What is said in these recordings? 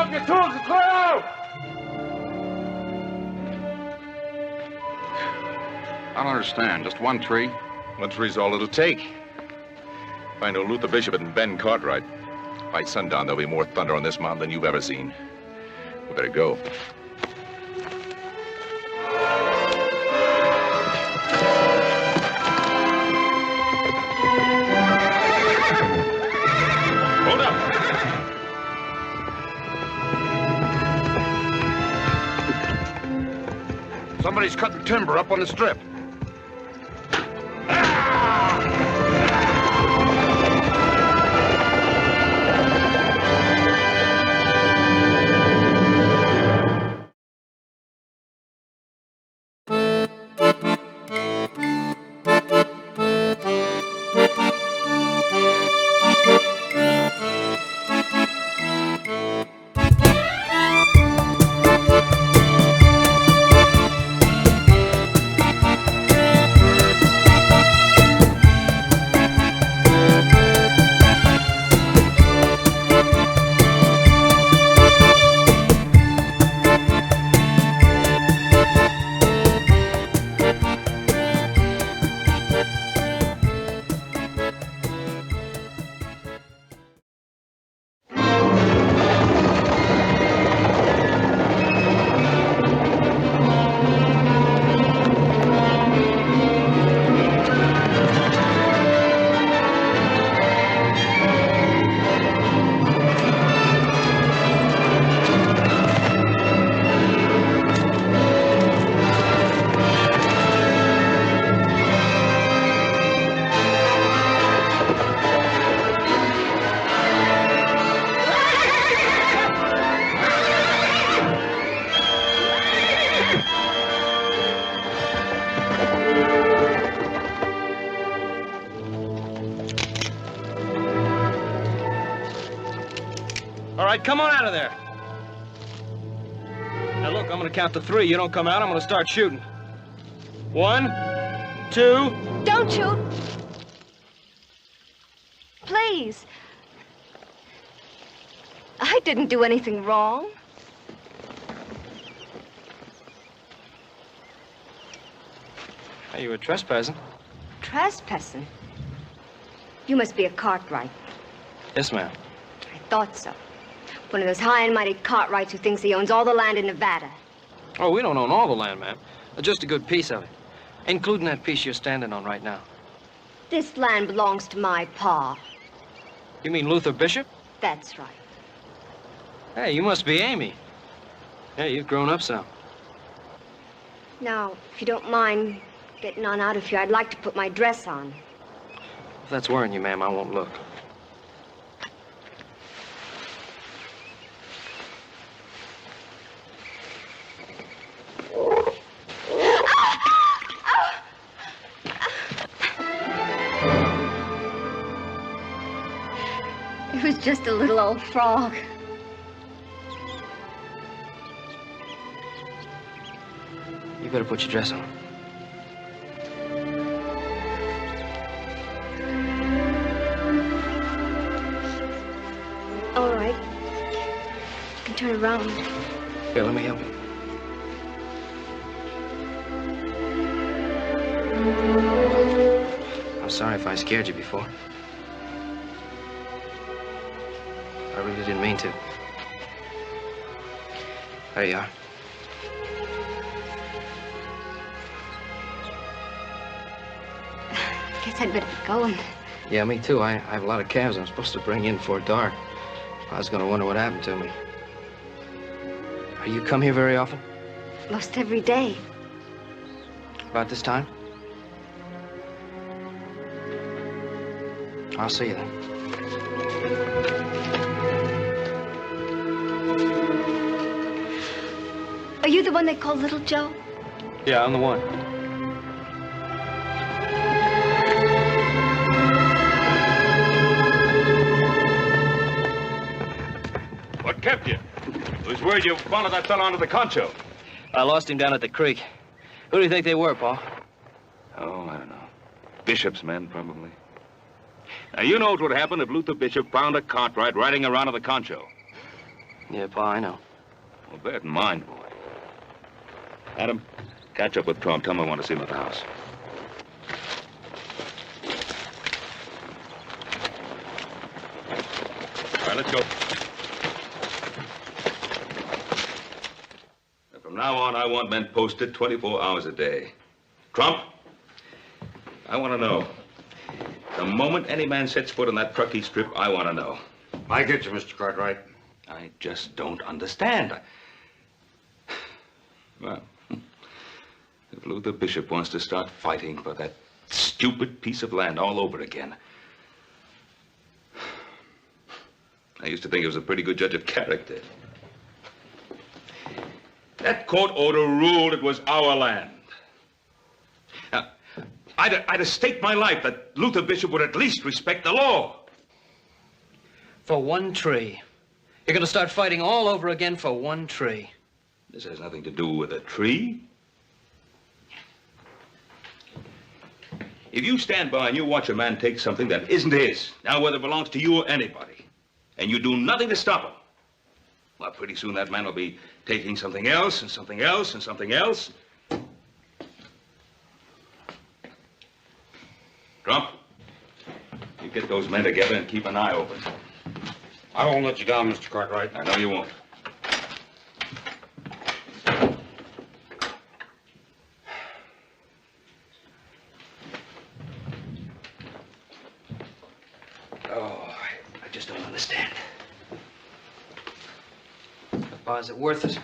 up your tools and clear out! I don't understand. Just one tree? One tree's all it'll take. Find old Luther Bishop and Ben Cartwright. By sundown, there'll be more thunder on this mountain than you've ever seen. We better go. Hold up! Somebody's cutting timber up on the strip. All right, come on out of there. Now, look, I'm gonna count to 3. You don't come out, I'm gonna start shooting. 1, 2... Don't shoot. Please. I didn't do anything wrong. Hey, you were trespassing. Trespassing? You must be a Cartwright. Yes, ma'am. I thought so. One of those high and mighty Cartwrights who thinks he owns all the land in Nevada. Oh, we don't own all the land, ma'am. Just a good piece of it. Including that piece you're standing on right now. This land belongs to my pa. You mean Luther Bishop? That's right. Hey, you must be Amy. Hey, you've grown up some. Now, if you don't mind getting on out of here, I'd like to put my dress on. If that's worrying you, ma'am, I won't look. It was just a little old frog. You better put your dress on. All right. You can turn around. Here, let me help you. I'm sorry if I scared you before. I really didn't mean to. There you are. Guess I'd better get going. Yeah, me too. I have a lot of calves I'm supposed to bring in before dark. I was gonna wonder what happened to me. You come here very often? Most every day. About this time? I'll see you then. Are you the one they call Little Joe? Yeah, I'm the one. What kept you? Who's word you followed that fellow onto the Concho? I lost him down at the creek. Who do you think they were, Paul? Oh, I don't know. Bishop's men, probably. Now, you know what would happen if Luther Bishop found a Cartwright riding around on the Concho. Yeah, Pa, I know. Well, bear it in mind, boy. Adam, catch up with Trump. Tell him I want to see him at the house. All right, let's go. And from now on, I want men posted 24 hours a day. Trump, I want to know. The moment any man sets foot on that Truckee Strip, I want to know. I get you, Mr. Cartwright. I just don't understand. Well, if Luther Bishop wants to start fighting for that stupid piece of land all over again. I used to think he was a pretty good judge of character. That court order ruled it was our land. Now, I'd have staked my life that Luther Bishop would at least respect the law. For one tree. You're gonna start fighting all over again for one tree. This has nothing to do with a tree. If you stand by and you watch a man take something that isn't his, now whether it belongs to you or anybody, and you do nothing to stop him, well, pretty soon that man will be taking something else and something else and something else. Trump, you get those men together and keep an eye open. I won't let you down, Mr. Cartwright. I know you won't. Oh, I just don't understand. Pa, is it worth it?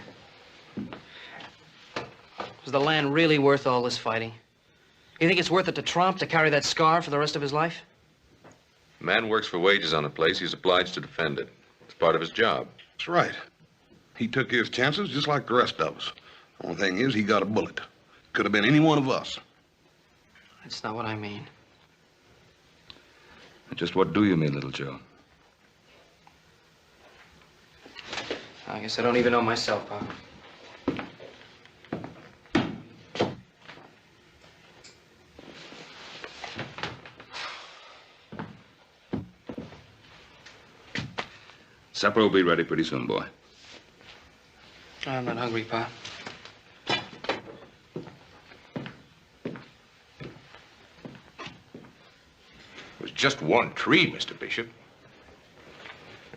Is the land really worth all this fighting? You think it's worth it to Trump to carry that scar for the rest of his life? A man works for wages on a place, he's obliged to defend it. It's part of his job. That's right. He took his chances just like the rest of us. Only thing is, he got a bullet. Could have been any one of us. That's not what I mean. Just what do you mean, little Joe? I guess I don't even know myself, Pa. Supper will be ready pretty soon, boy. I'm not hungry, Pa. It was just one tree, Mr. Bishop.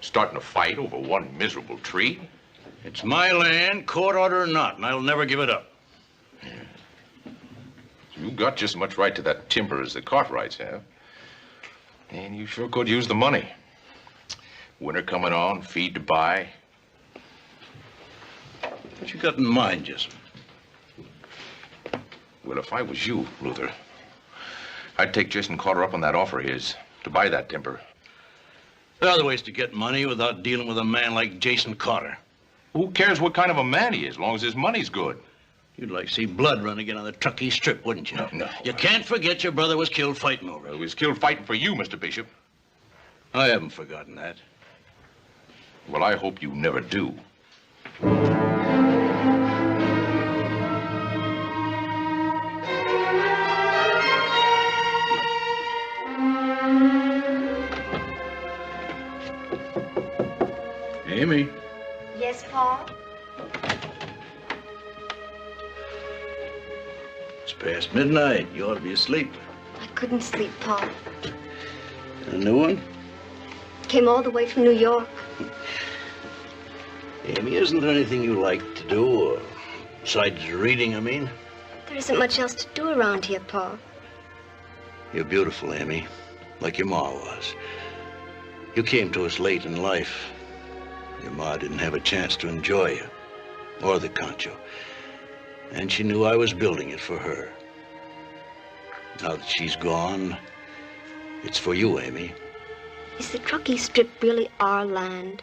Starting a fight over one miserable tree? It's my land, court order or not, and I'll never give it up. You got just as much right to that timber as the Cartwrights have. And you sure could use the money. Winter coming on, feed to buy. What you got in mind, Jessup? Well, if I was you, Luther, I'd take Jason Carter up on that offer of his to buy that timber. There are other ways to get money without dealing with a man like Jason Carter. Who cares what kind of a man he is, as long as his money's good? You'd like to see blood run again on the Truckee Strip, wouldn't you? No. You can't forget your brother was killed fighting over Well, it. he was killed fighting for you, Mr. Bishop. I haven't forgotten that. Well, I hope you never do. Amy, Yes, Pa? it's past midnight. You ought to be asleep. I couldn't sleep, Pa. A new one? Came all the way from New York. Amy, isn't there anything you like to do, or besides reading, I mean? There isn't much else to do around here, Pa. You're beautiful, Amy, like your ma was. You came to us late in life. Your ma didn't have a chance to enjoy you, or the Concho. And she knew I was building it for her. Now that she's gone, it's for you, Amy. Is the Truckee Strip really our land?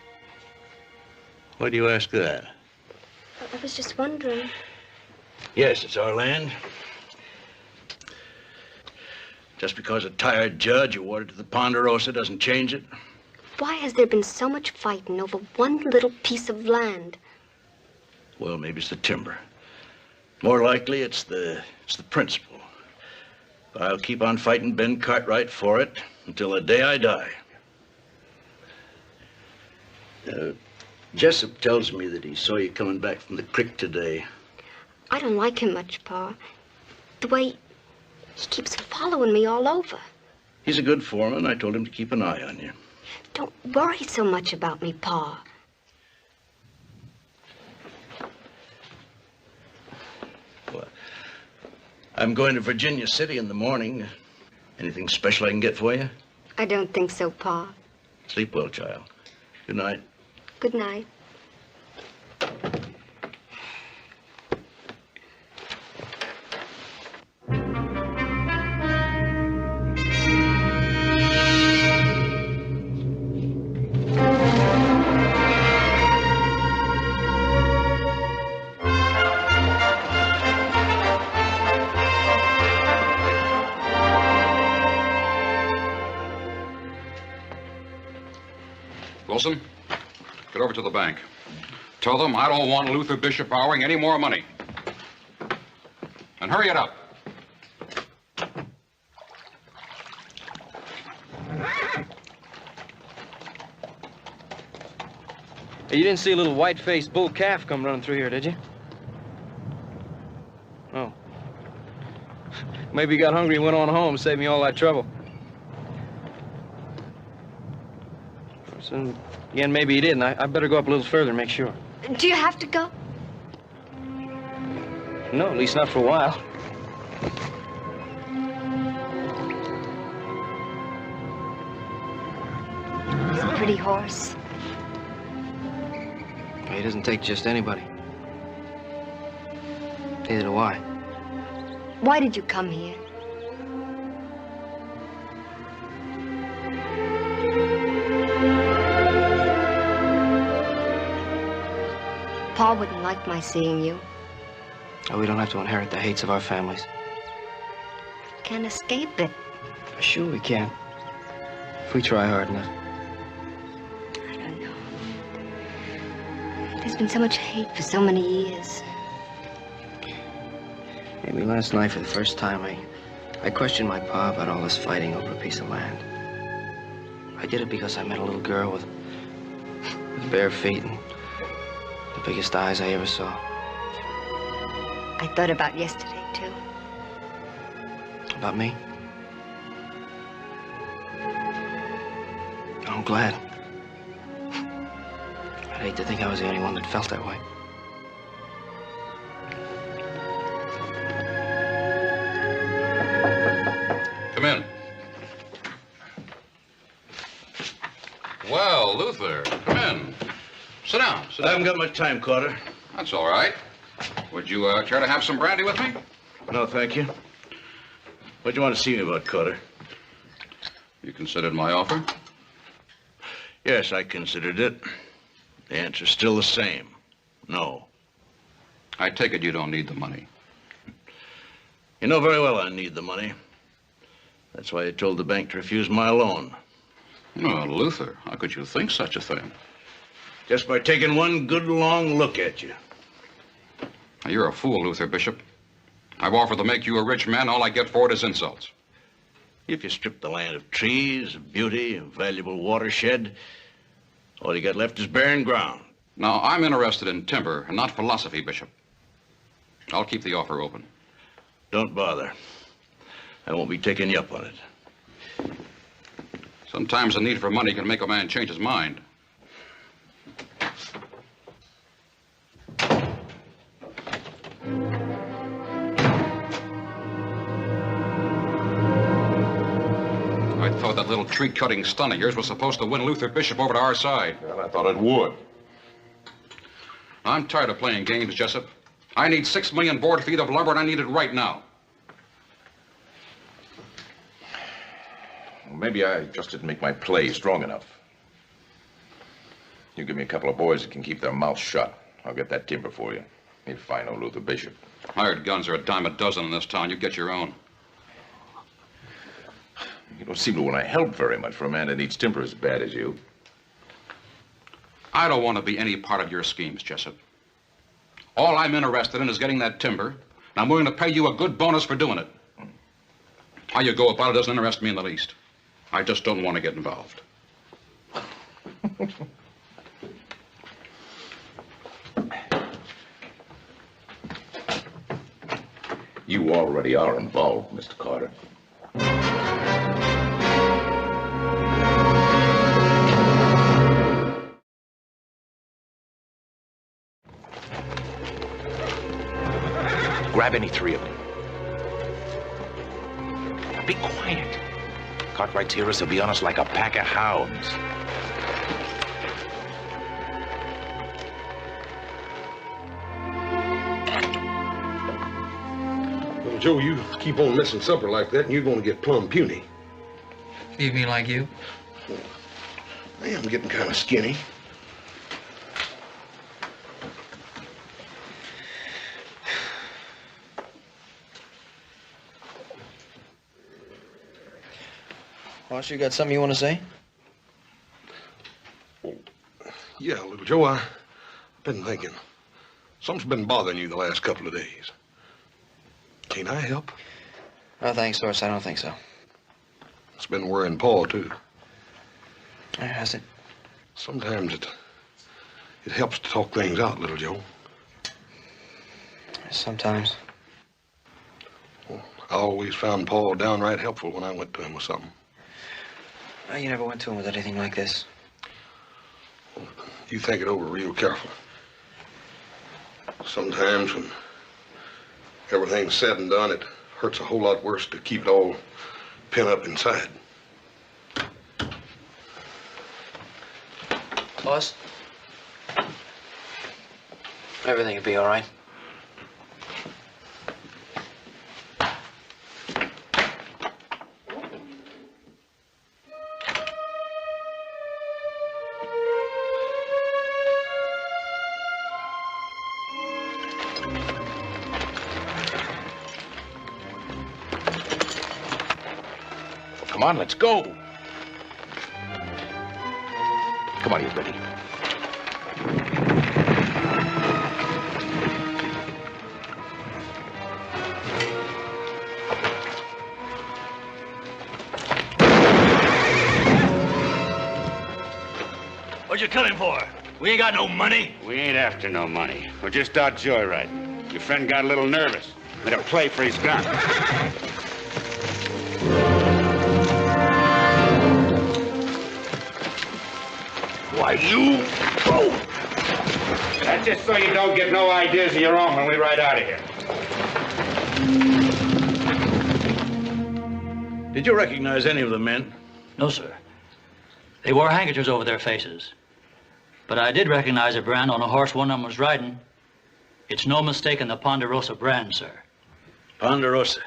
Why do you ask that? I was just wondering. Yes, it's our land. Just because a tired judge awarded to the Ponderosa doesn't change it. Why has there been so much fighting over one little piece of land? Well, maybe it's the timber. More likely, it's the principle. But I'll keep on fighting Ben Cartwright for it until the day I die. Jessup tells me that he saw you coming back from the creek today. I don't like him much, Pa. The way he keeps following me all over. He's a good foreman. I told him to keep an eye on you. Don't worry so much about me, Pa. Well, I'm going to Virginia City in the morning. Anything special I can get for you? I don't think so, Pa. Sleep well, child. Good night. Good night. Wilson, get over to the bank. Tell them I don't want Luther Bishop borrowing any more money. And hurry it up. Hey, you didn't see a little white-faced bull calf come running through here, did you? Oh. Maybe he got hungry and went on home, saved me all that trouble. So, again, maybe he didn't. I better go up a little further and make sure. Do you have to go? No, at least not for a while. He's a pretty horse. He doesn't take just anybody. Neither do I. Why did you come here? Pa wouldn't like my seeing you. Oh, we don't have to inherit the hates of our families. Can't escape it. Sure we can. If we try hard enough. I don't know. There's been so much hate for so many years. Maybe last night, for the first time, I questioned my pa about all this fighting over a piece of land. I did it because I met a little girl with bare feet and the biggest eyes I ever saw. I thought about yesterday, too. About me? I'm glad. I'd hate to think I was the only one that felt that way. Come in. Well, Luther, come in. Sit down. I haven't got much time, Carter. That's all right. Would you care to have some brandy with me? No, thank you. What do you want to see me about, Carter? You considered my offer? Yes, I considered it. The answer's still the same. No. I take it you don't need the money. You know very well I need the money. That's why I told the bank to refuse my loan. Oh, Luther, how could you think such a thing? Just by taking one good long look at you. Now, you're a fool, Luther Bishop. I've offered to make you a rich man. All I get for it is insults. If you strip the land of trees, of beauty, of valuable watershed, all you got left is barren ground. Now, I'm interested in timber and not philosophy, Bishop. I'll keep the offer open. Don't bother. I won't be taking you up on it. Sometimes the need for money can make a man change his mind. I thought that little tree-cutting stunt of yours was supposed to win Luther Bishop over to our side. Well, I thought it would. I'm tired of playing games, Jessup. I need 6 million board feet of lumber, and I need it right now. Well, maybe I just didn't make my play strong enough. You give me a couple of boys that can keep their mouths shut. I'll get that timber for you. If I know Luther Bishop. Hired guns are a dime a dozen in this town. You get your own. You don't seem to want to help very much for a man that needs timber as bad as you. I don't want to be any part of your schemes, Jessup. All I'm interested in is getting that timber, and I'm willing to pay you a good bonus for doing it. How you go about it doesn't interest me in the least. I just don't want to get involved. You already are involved, Mr. Carter. Grab any three of them. Now be quiet. Cartwright's heroes will be on us like a pack of hounds. Well, Joe, you keep on missing supper like that, and you're going to get plumb puny. You mean like you? I am getting kind of skinny. Boss, you got something you want to say? Yeah, little Joe, I've been thinking. Something's been bothering you the last couple of days. Can't I help? No, thanks, Horace. I don't think so. It's been worrying Paul, too. Has it? Sometimes it helps to talk things out, little Joe. Sometimes. Well, I always found Paul downright helpful when I went to him with something. You never went to him with anything like this. You think it over real careful. Sometimes when everything's said and done, it hurts a whole lot worse to keep it all pent up inside. Boss? Everything will be all right. Come on, let's go. Come on, you ready? What'd you kill him for? We ain't got no money. We ain't after no money. We're just out joyriding. Your friend got a little nervous. Made a play for his gun. Why, you... Oh! That's just so you don't get no ideas of your own when we ride out of here. Did you recognize any of the men? No, sir. They wore handkerchiefs over their faces. But I did recognize a brand on a horse one of them was riding. It's no mistake in the Ponderosa brand, sir. Ponderosa.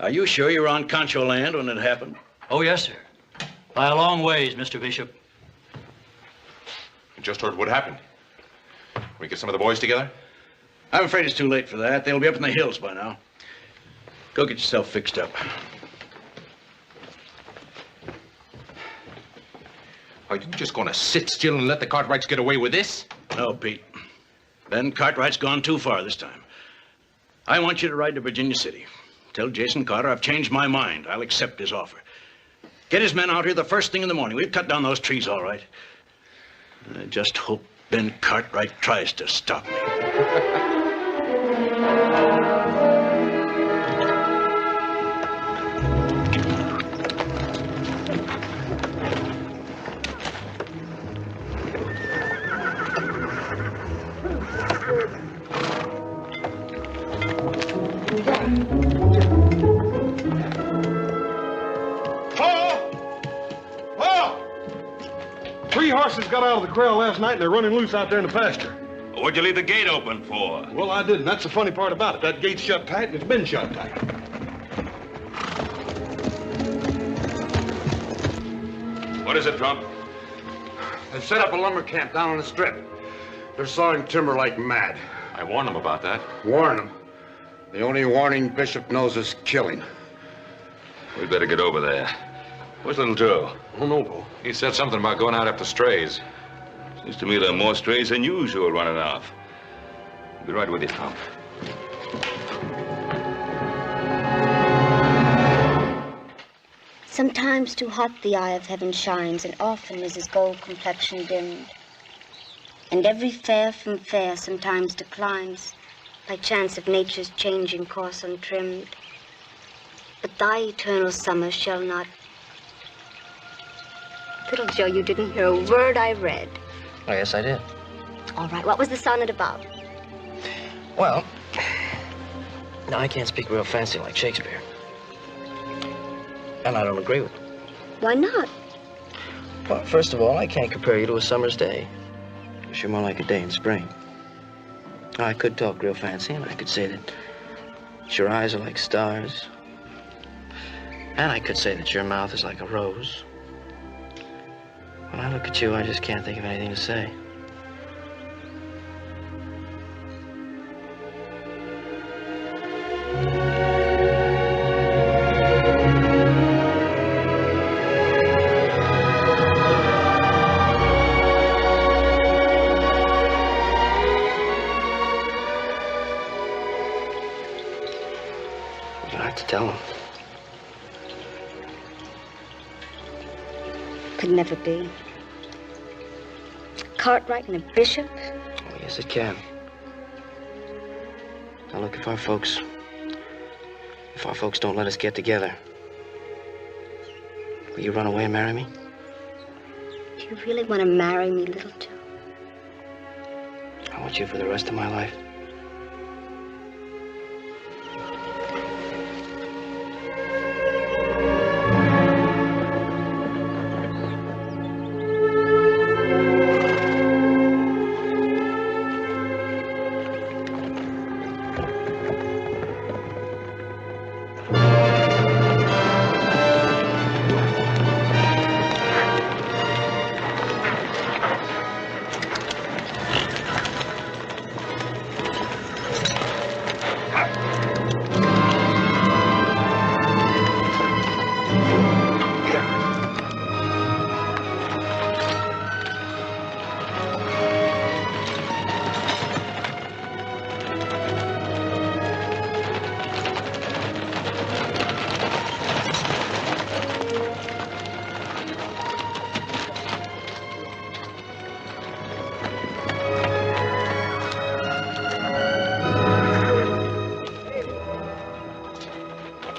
Are you sure you were on Concho land when it happened? Oh, yes, sir. By a long ways, Mr. Bishop. You just heard what happened. We get some of the boys together? I'm afraid it's too late for that. They'll be up in the hills by now. Go get yourself fixed up. Are you just going to sit still and let the Cartwrights get away with this? No, Pete. Ben Cartwright's gone too far this time. I want you to ride to Virginia City. Tell Jason Carter I've changed my mind. I'll accept his offer. Get his men out here the first thing in the morning. We've cut down those trees, all right. I just hope Ben Cartwright tries to stop me. Three horses got out of the corral last night, and they're running loose out there in the pasture. What'd you leave the gate open for? Well, I didn't. That's the funny part about it. That gate's shut tight, and it's been shut tight. What is it, Trump? They've set up a lumber camp down on the strip. They're sawing timber like mad. I warned them about that. Warn them. The only warning Bishop knows is killing. We'd better get over there. Where's little Joe? Oh, no, Paul. He said something about going out after strays. Seems to me there are more strays than usual running off. I'll be right with you, Tom. Sometimes too hot the eye of heaven shines, and often is his gold complexion dimmed. And every fair from fair sometimes declines, by chance of nature's changing course untrimmed. But thy eternal summer shall not. Little Joe, you didn't hear a word I read. Oh, yes, I did. All right, what was the sonnet about? Well, now I can't speak real fancy like Shakespeare. And I don't agree with him. Why not? Well, first of all, I can't compare you to a summer's day. Because you're more like a day in spring. Now, I could talk real fancy, and I could say that your eyes are like stars. And I could say that your mouth is like a rose. When I look at you, I just can't think of anything to say. You have to tell him. Could never be. Cartwright and a bishop? Oh, yes, it can. Now, look, if our folks don't let us get together, will you run away and marry me? Do you really want to marry me, Little Joe? I want you for the rest of my life.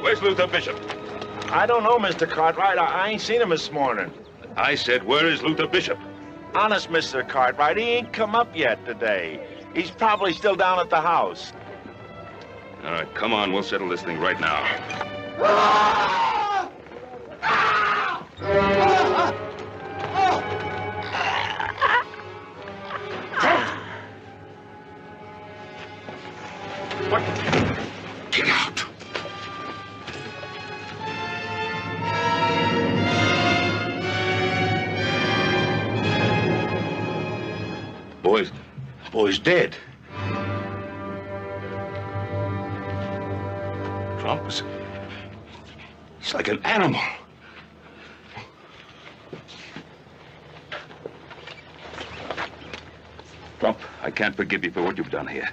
Where's Luther Bishop? I don't know, Mr. Cartwright. I ain't seen him this morning. I said, where is Luther Bishop? Honest, Mr. Cartwright, he ain't come up yet today. He's probably still down at the house. All right, come on. We'll settle this thing right now. What? Get out. Boy's dead. Trump's... He's like an animal. Trump, I can't forgive you for what you've done here.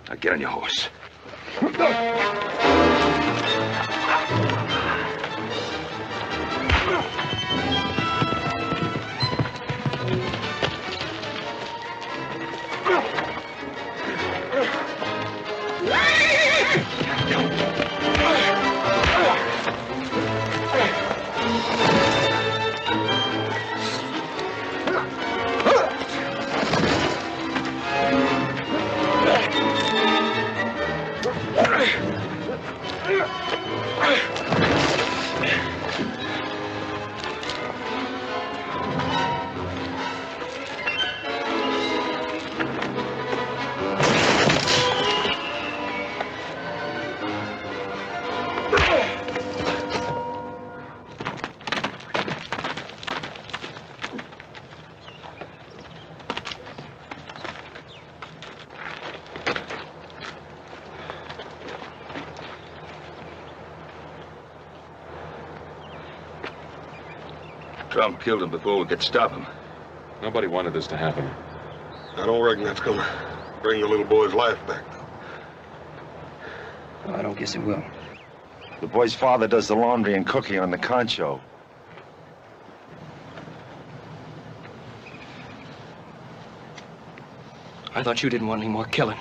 Now get on your horse. Trump killed him before we could stop him. Nobody wanted this to happen. I don't reckon that's gonna bring the little boy's life back, though. Well, I don't guess it will. The boy's father does the laundry and cooking on the Concho. I thought you didn't want any more killing.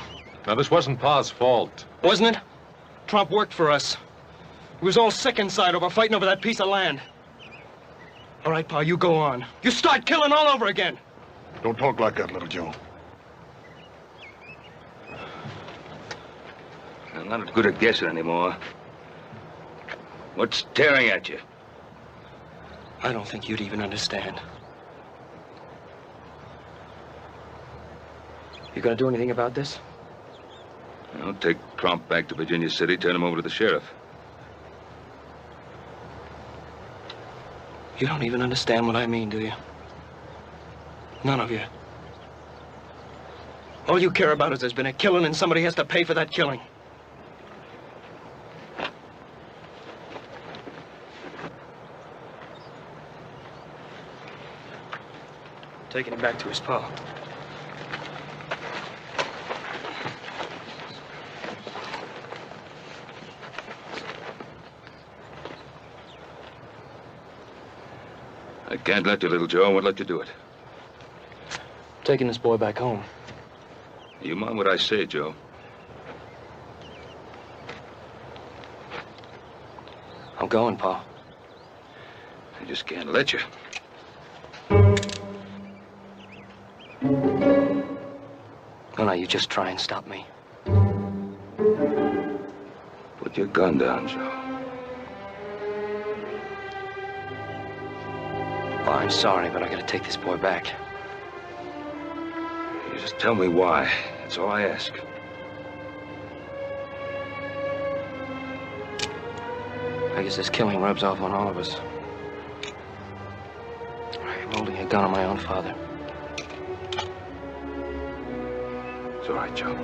Now, this wasn't Pa's fault. Wasn't it? Trump worked for us. He was all sick inside over fighting over that piece of land. All right, Pa, you go on. You start killing all over again. Don't talk like that, Little Joe. I'm not good at guessing anymore. What's tearing at you? I don't think you'd even understand. You gonna do anything about this? I'll take Trump back to Virginia City, turn him over to the sheriff. You don't even understand what I mean, do you? None of you. All you care about is there's been a killing and somebody has to pay for that killing. Taking him back to his pa. I can't let you, Little Joe. I won't let you do it. Taking this boy back home. You mind what I say, Joe? I'm going, Pa. I just can't let you. No, you just try and stop me. Put your gun down, Joe. Oh, I'm sorry, but I gotta take this boy back. You just tell me why. That's all I ask. I guess this killing rubs off on all of us. I'm holding a gun on my own father. It's all right, Joe.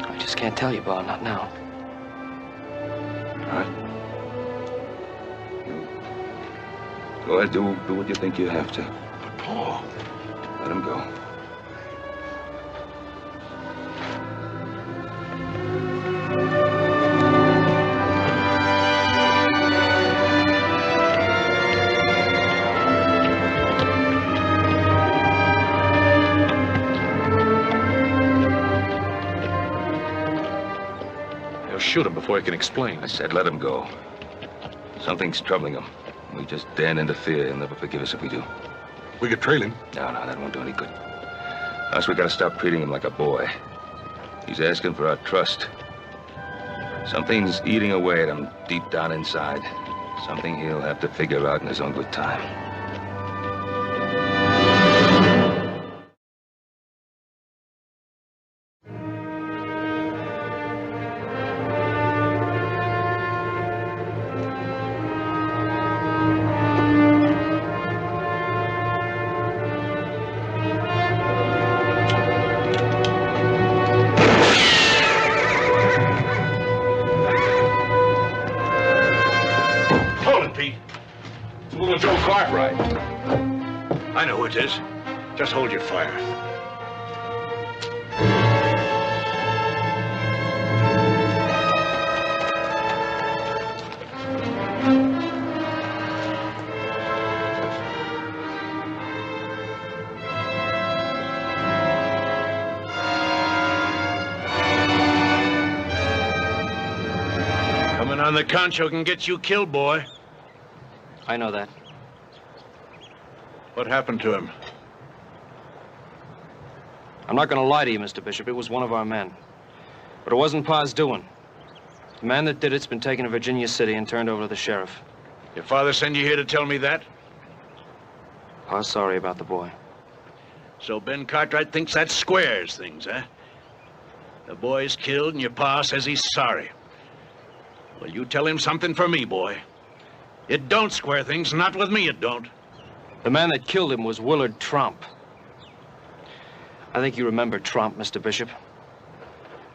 I just can't tell you, Bob, not now. All right. Go ahead, do what you think you have to. But, Paul. Let him go. They'll shoot him before he can explain. I said let him go. Something's troubling him. We just daren't interfere. He'll never forgive us if we do. We could trail him. No, that won't do any good. Plus, we gotta stop treating him like a boy. He's asking for our trust. Something's eating away at him deep down inside. Something he'll have to figure out in his own good time. I know who it is. Just hold your fire. Coming on the Concho can get you killed, boy. I know that. What happened to him? I'm not going to lie to you, Mr. Bishop. It was one of our men. But it wasn't Pa's doing. The man that did it's been taken to Virginia City and turned over to the sheriff. Your father send you here to tell me that? Pa's sorry about the boy. So Ben Cartwright thinks that squares things, huh? The boy's killed and your pa says he's sorry. Well, you tell him something for me, boy. It don't square things, not with me it don't. The man that killed him was Willard Trump. I think you remember Trump, Mr. Bishop.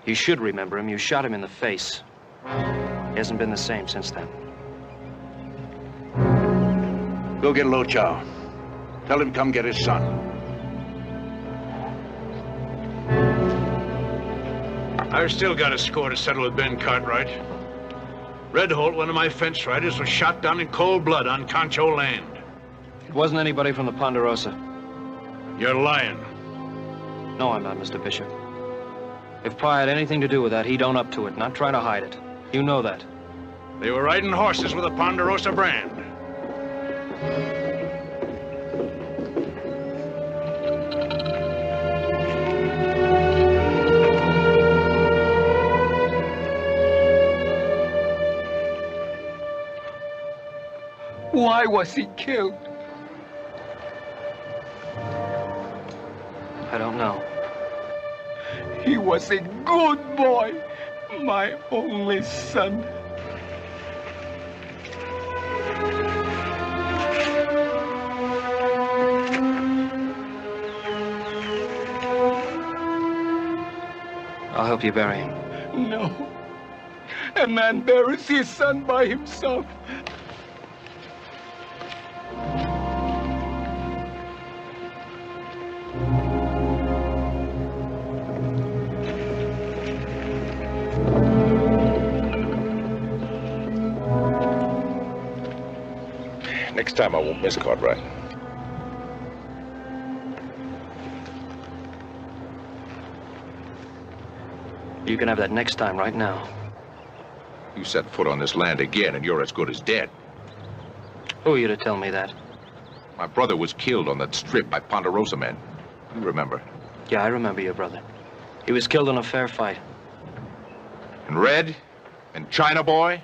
You should remember him. You shot him in the face. He hasn't been the same since then. Go get Lo Chow. Tell him come get his son. I've still got a score to settle with Ben Cartwright. Red Holt, one of my fence riders, was shot down in cold blood on Concho land. It wasn't anybody from the Ponderosa. You're lying. No, I'm not, Mr. Bishop. If Pa had anything to do with that, he'd own up to it, not try to hide it. You know that. They were riding horses with a Ponderosa brand. Why was he killed? I don't know. He was a good boy, my only son. I'll help you bury him. No. A man buries his son by himself. Next time I won't miss Cartwright. You can have that next time right now. You set foot on this land again, and you're as good as dead. Who are you to tell me that? My brother was killed on that strip by Ponderosa men. You remember? Yeah, I remember your brother. He was killed in a fair fight. And Red? And China Boy?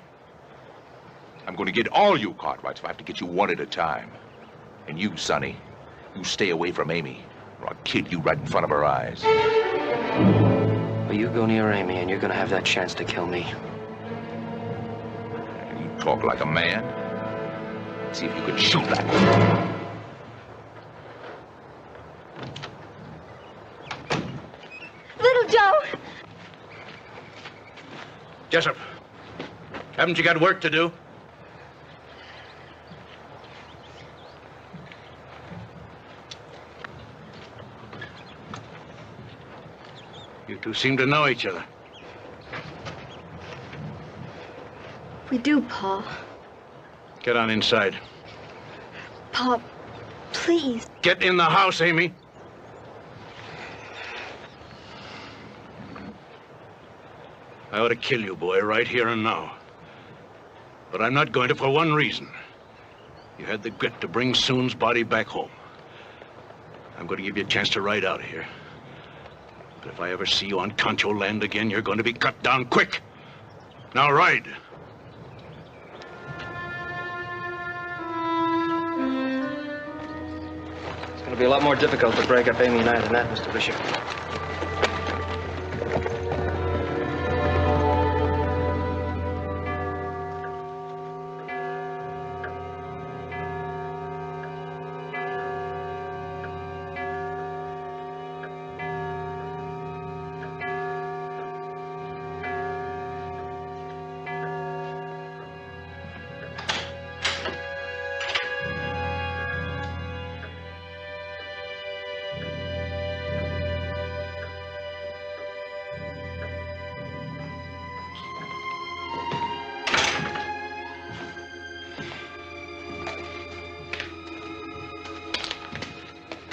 I'm going to get all you Cartwrights if I have to get you one at a time. And you, Sonny, you stay away from Amy, or I'll kill you right in front of her eyes. Well, you go near Amy, and you're going to have that chance to kill me. You talk like a man. See if you can shoot like one. Little Joe! Jessup, haven't you got work to do? You two seem to know each other. We do, Pa. Get on inside. Pa, please. Get in the house, Amy. I ought to kill you, boy, right here and now. But I'm not going to for one reason. You had the grit to bring Soon's body back home. I'm going to give you a chance to ride out of here. But if I ever see you on Concho land again, you're going to be cut down quick. Now ride. It's going to be a lot more difficult to break up Amy and I than that, Mr. Bishop.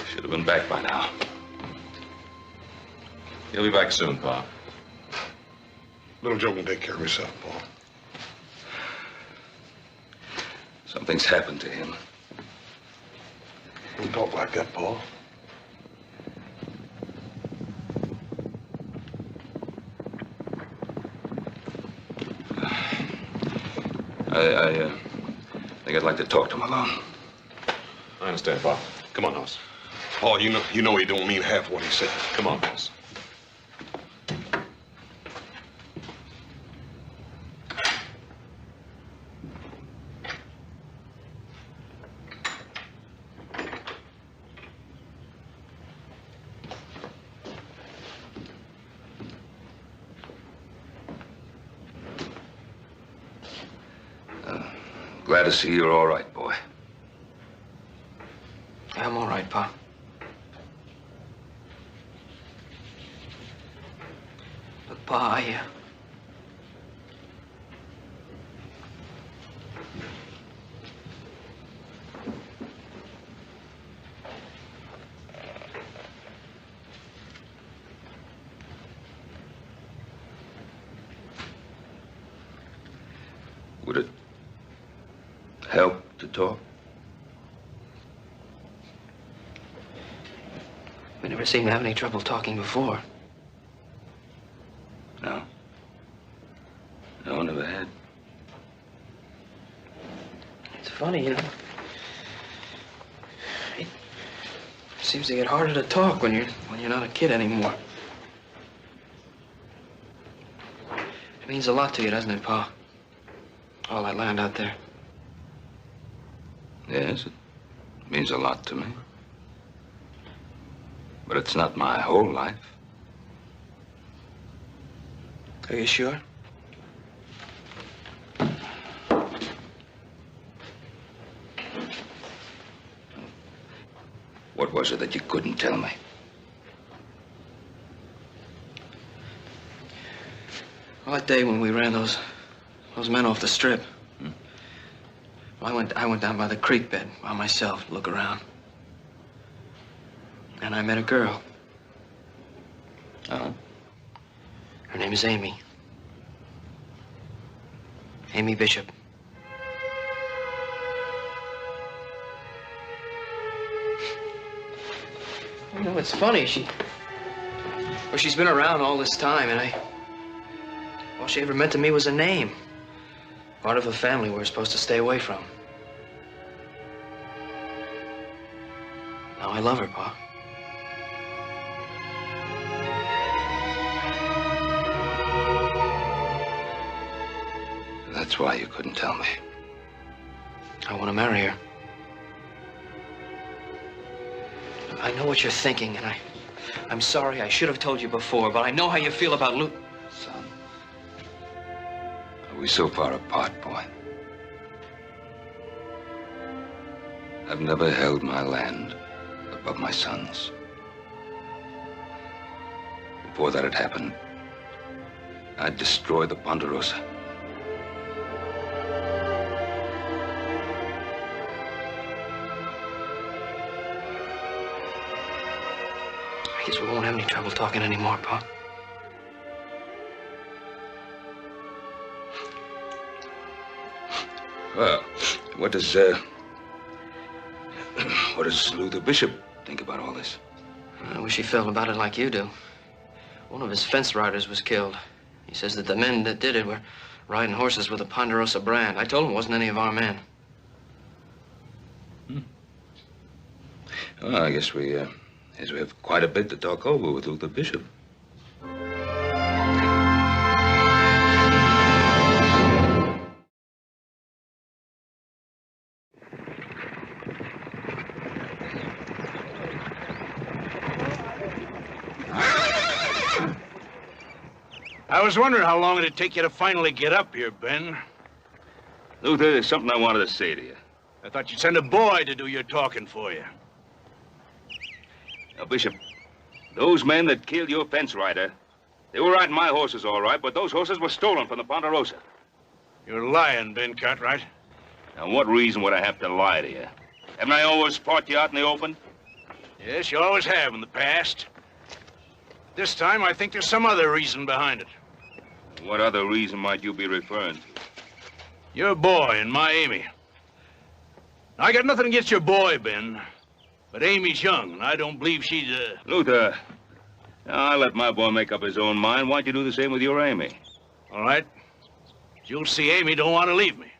Should have been back by now. He'll be back soon, Pa. Little Joe can take care of himself, Paul. Something's happened to him. Don't talk like that, Paul. I think I'd like to talk to him alone. I understand, Pa. Come on, House. Paul, you know he don't mean half what he says. Come on, House. Glad to see you're all right, boy. I'm all right, Pa. But, Pa, talk? We never seemed to have any trouble talking before. No. No, never had. It's funny, you know. It seems to get harder to talk when you're not a kid anymore. It means a lot to you, doesn't it, Pa? All that land out there. Yes, it means a lot to me. But it's not my whole life. Are you sure? What was it that you couldn't tell me? Well, that day when we ran those men off the strip. Well, I went down by the creek bed by myself to look around. And I met a girl. Uh-huh. Her name is Amy. Amy Bishop. You know, it's funny. She's been around all this time, and all she ever meant to me was a name. Part of a family we're supposed to stay away from. Now I love her, Pa. That's why you couldn't tell me. I want to marry her. I know what you're thinking, and I'm sorry I should have told you before, but I know how you feel about Luke. Son, are we so far apart, boy? I've never held my land above my son's. Before that had happened, I'd destroy the Ponderosa. I guess we won't have any trouble talking anymore, Pa. Well, what does Luther Bishop think about all this? I wish he felt about it like you do. One of his fence riders was killed. He says that the men that did it were riding horses with a Ponderosa brand. I told him it wasn't any of our men. Well, I guess we have quite a bit to talk over with Luther Bishop. I was wondering how long it'd take you to finally get up here, Ben. Luther, there's something I wanted to say to you. I thought you'd send a boy to do your talking for you. Now, Bishop, those men that killed your fence rider, they were riding my horses, all right, but those horses were stolen from the Ponderosa. You're lying, Ben Cartwright. Now, what reason would I have to lie to you? Haven't I always fought you out in the open? Yes, you always have in the past. This time, I think there's some other reason behind it. What other reason might you be referring to? Your boy and my Amy. I got nothing against your boy, Ben. But Amy's young, and I don't believe she's Luther, I'll let my boy make up his own mind. Why don't you do the same with your Amy? All right. You'll see Amy don't want to leave me.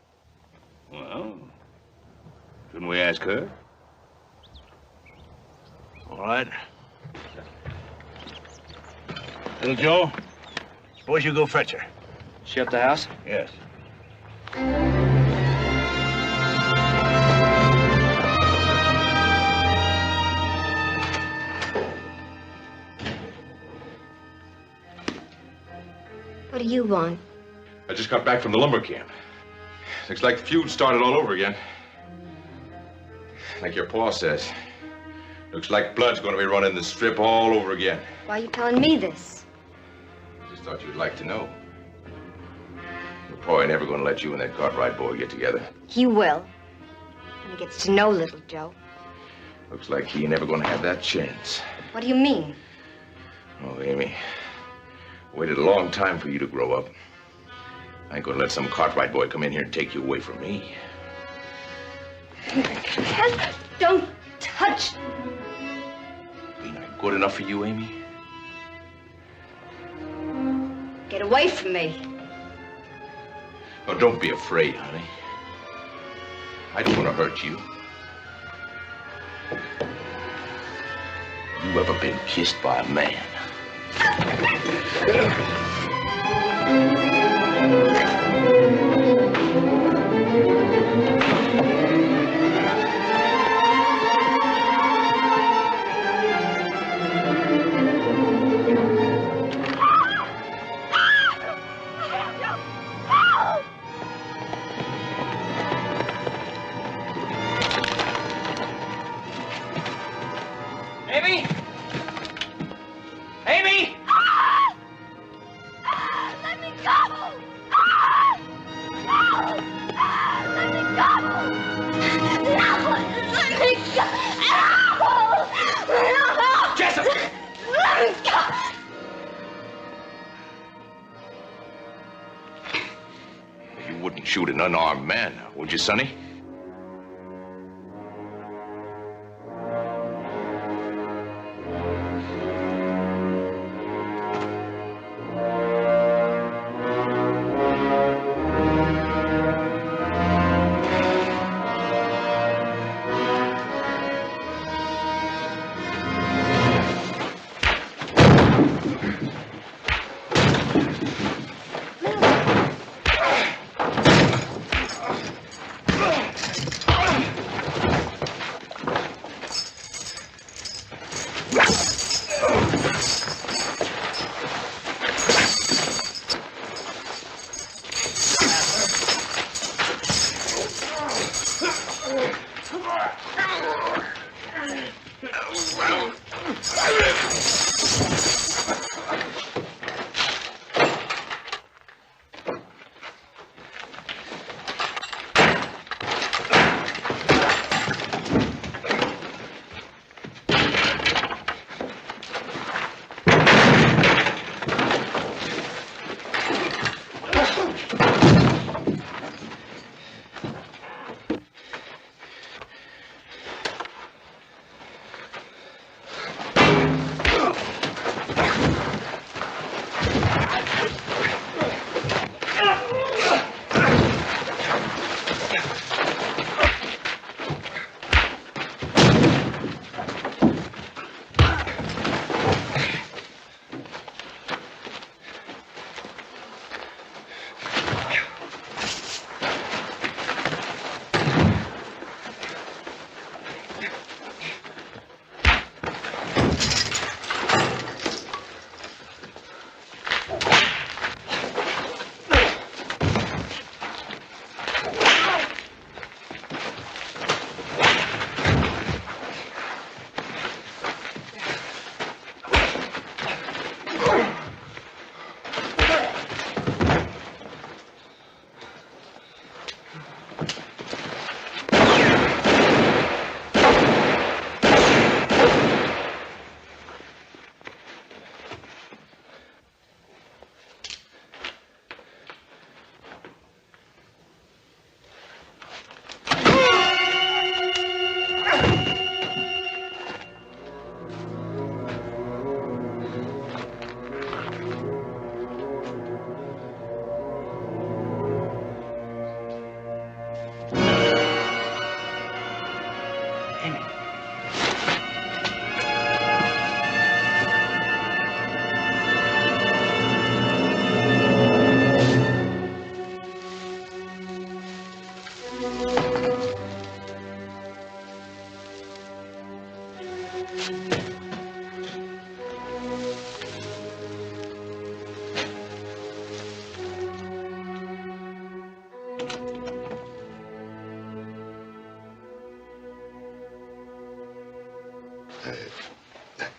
Well, shouldn't we ask her? All right. Little Joe, suppose you go fetch her. She up the house? Yes. What do you want? I just got back from the lumber camp. Looks like the feud started all over again. Like your pa says. Looks like blood's going to be running the strip all over again. Why are you telling me this? Just thought you'd like to know. Your pa ain't never going to let you and that Cartwright boy get together. He will. When he gets to know little Joe. Looks like he ain't ever going to have that chance. What do you mean? Oh, Amy. Waited a long time for you to grow up. I ain't gonna let some Cartwright boy come in here and take you away from me. Don't touch. Ain't I good enough for you, Amy? Get away from me. Oh, don't be afraid, honey. I don't want to hurt you. You ever been kissed by a man? Amy? Amy? Let me go! No! Let me go! No! Let me go! No! Jessup! Let me go! You wouldn't shoot an unarmed man, would you, Sonny?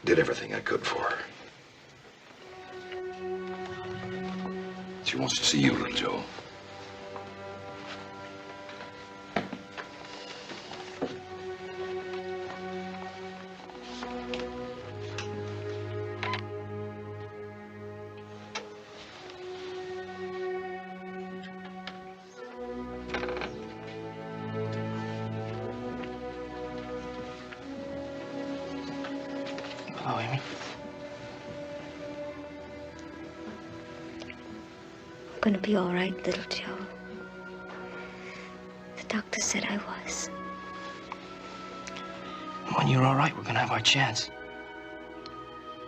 Did everything I could for her. She wants to see you, little Joe. Hello, Amy. I'm gonna be all right, little Joe. The doctor said I was. And when you're all right, we're gonna have our chance.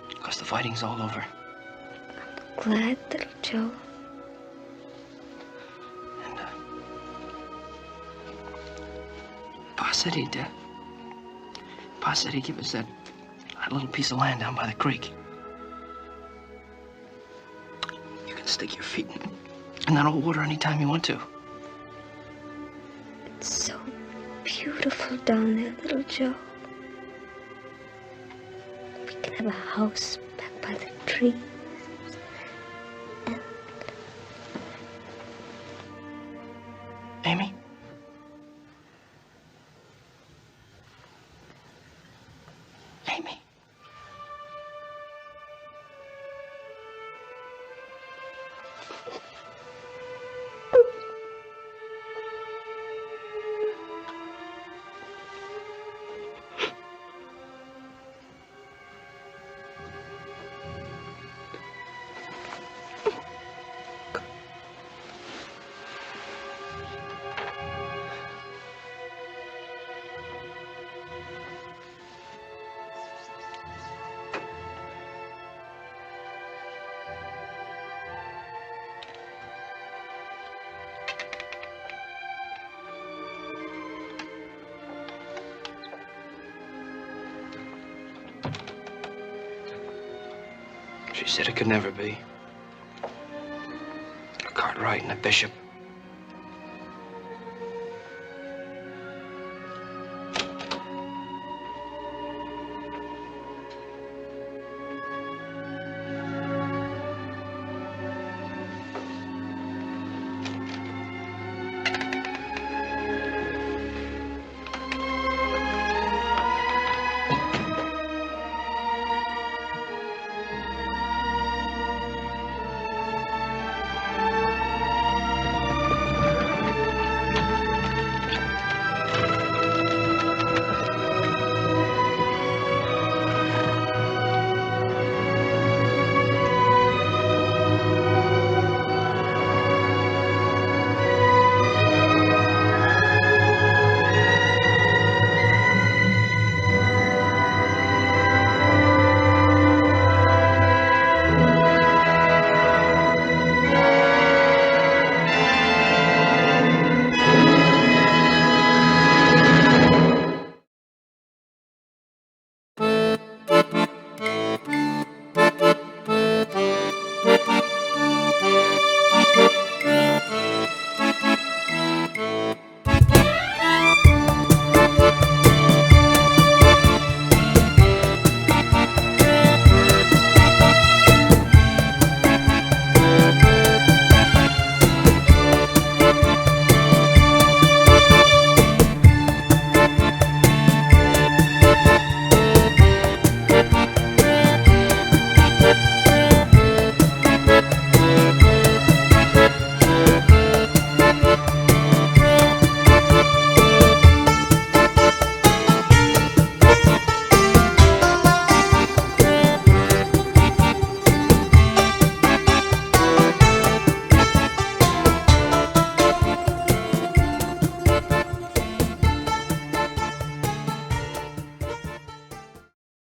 Because the fighting's all over. Glad, little Joe. And, Pa said he'd give us that little piece of land down by the creek. You can stick your feet in that old water anytime you want to. It's so beautiful down there, little Joe. We can have a house back by the tree. Amy? Amy? She said it could never be. A Cartwright and a bishop.